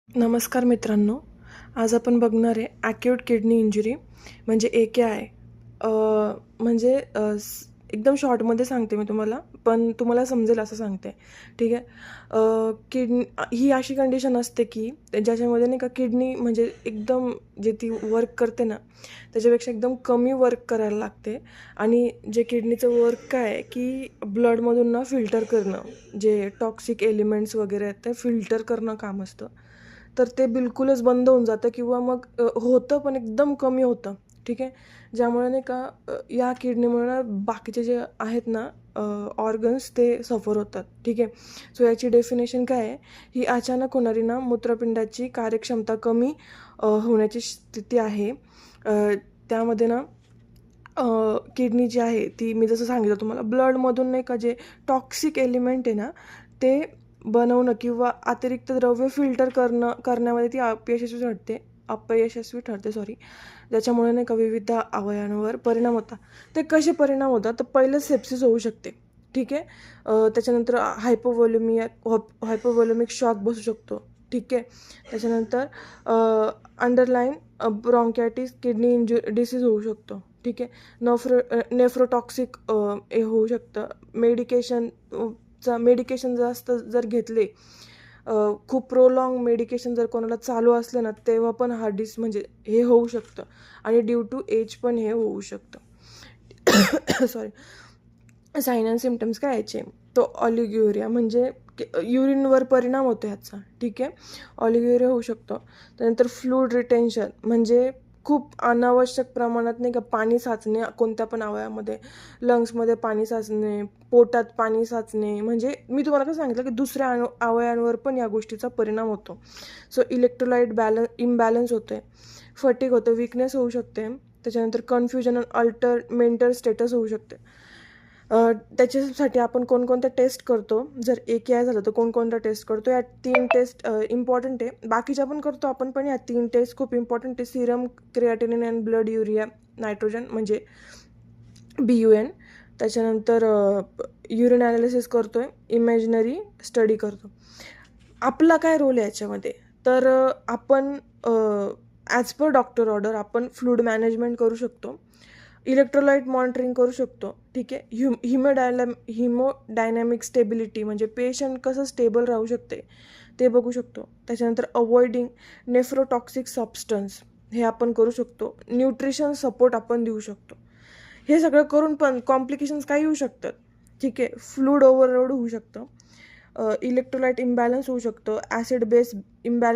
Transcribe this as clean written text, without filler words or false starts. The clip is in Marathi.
नमस्कार मित्रांनो. आज आपण बघणार आहे ॲक्यूट किडनी इंजुरी म्हणजे AKI. अ, म्हणजे एकदम शॉर्टमध्ये सांगते मी तुम्हाला, पण तुम्हाला समजेल असं सांगते. ठीक आहे. किडनी ही अशी कंडिशन असते की ज्याच्यामध्ये नाही का किडनी म्हणजे एकदम जे ती वर्क करते ना, त्याच्यापेक्षा एकदम कमी वर्क करायला लागते. आणि जे किडनीचं वर्क काय आहे की ब्लडमधून ना फिल्टर करणं, जे टॉक्सिक एलिमेंट्स वगैरे आहेत ते फिल्टर करणं काम असतं. तर ते बिलकुलच बंद होऊन जातं किंवा मग होतं पण एकदम कमी होतं. ठीक आहे. ज्यामुळे नाही का या किडनीमुळे ना बाकीचे जे आहेत ना ऑर्गन्स ते सफर होतात. ठीक आहे. सो याची डेफिनेशन काय आहे, ही अचानक होणारी ना मूत्रपिंडाची कार्यक्षमता कमी होण्याची स्थिती आहे. अ, त्यामध्ये ना किडनी जी आहे ती मी जसं सांगितलं तुम्हाला ब्लडमधून नाही का जे टॉक्सिक एलिमेंट आहे ना ते बनवणं किंवा अतिरिक्त द्रव्य फिल्टर करण्यामध्ये ती अपयशस्वी ठरते सॉरी. ज्याच्यामुळे नाही का विविध अवयवांवर परिणाम होता. ते कसे परिणाम होतात तर पहिलं सेप्सिस होऊ शकते. ठीक आहे. त्याच्यानंतर हायपोव्होलेमिक शॉक बसू शकतो. ठीक आहे. त्याच्यानंतर अंडरलाईन ब्रॉन्कायटिस किडनी डिसीज होऊ शकतो. ठीक आहे. नेफ्रोटॉक्सिक हे होऊ शकतं. मेडिकेशन जास्त जर घेतले, खूप प्रोलॉंग मेडिकेशन जर कोणाला चालू असलं ना, तेव्हा पण हार्ट डिसीज म्हणजे हे होऊ शकतं. आणि ड्यू टू एज पण हे होऊ शकतं. सॉरी. साइन अँड सिम्पटम्स काय यायचे, तो ऑलिग्युरिया म्हणजे युरिनवर परिणाम होतो ह्याचा. ठीक आहे. ऑलिग्युरिया होऊ शकतो. त्यानंतर फ्लूइड रिटेन्शन म्हणजे खूप अनावश्यक प्रमाणात नाही का पाणी साचणे कोणत्या पण अवयवामध्ये, लंग्समध्ये पाणी साचणे, पोटात पाणी साचणे. म्हणजे मी तुम्हाला काय सांगितलं की दुसऱ्या अवयवांवर पण या गोष्टीचा परिणाम होतो. सो इलेक्ट्रोलाइट इम्बॅलन्स होते, फटीग होतं, विकनेस होऊ शकते. त्याच्यानंतर कन्फ्युजन आणि अल्टर मेंटल स्टेटस होऊ शकते. त्याच्यासाठी आपण कोणकोणत्या टेस्ट करतो, जर AKI झालं तर कोणकोणत्या टेस्ट करतो, या 3 टेस्ट इम्पॉर्टंट आहे. बाकीच्या पण करतो आपण, पण या 3 टेस्ट खूप इम्पॉर्टंट आहे. Serum creatinine and blood urea nitrogen म्हणजे BUN. त्याच्यानंतर युरिन ॲनालिसिस करतो आहे, इमॅजिनरी स्टडी करतो. आपला काय रोल आहे याच्यामध्ये, तर आपण ॲज पर डॉक्टर ऑर्डर आपण फ्लूइड मॅनेजमेंट करू शकतो, इलेक्ट्रोलाइट मॉनिटरिंग करू शकतो. ठीक आहे. हिमोडायनॅमिक स्टेबिलिटी म्हणजे पेशंट कसं स्टेबल राहू शकते ते बघू शकतो. त्याच्यानंतर अवॉइडिंग नेफ्रोटॉक्सिक सबस्टन्स हे आपण करू शकतो. न्यूट्रिशन सपोर्ट आपण देऊ शकतो. हे सगळं करून पण कॉम्प्लिकेशन्स काय येऊ शकतात. ठीक आहे. फ्लूइड ओव्हरलोड होऊ शकतं, इलेक्ट्रोलाइट इम्बॅलन्स होऊ शकतं, ॲसिड बेस इम्बॅलन्स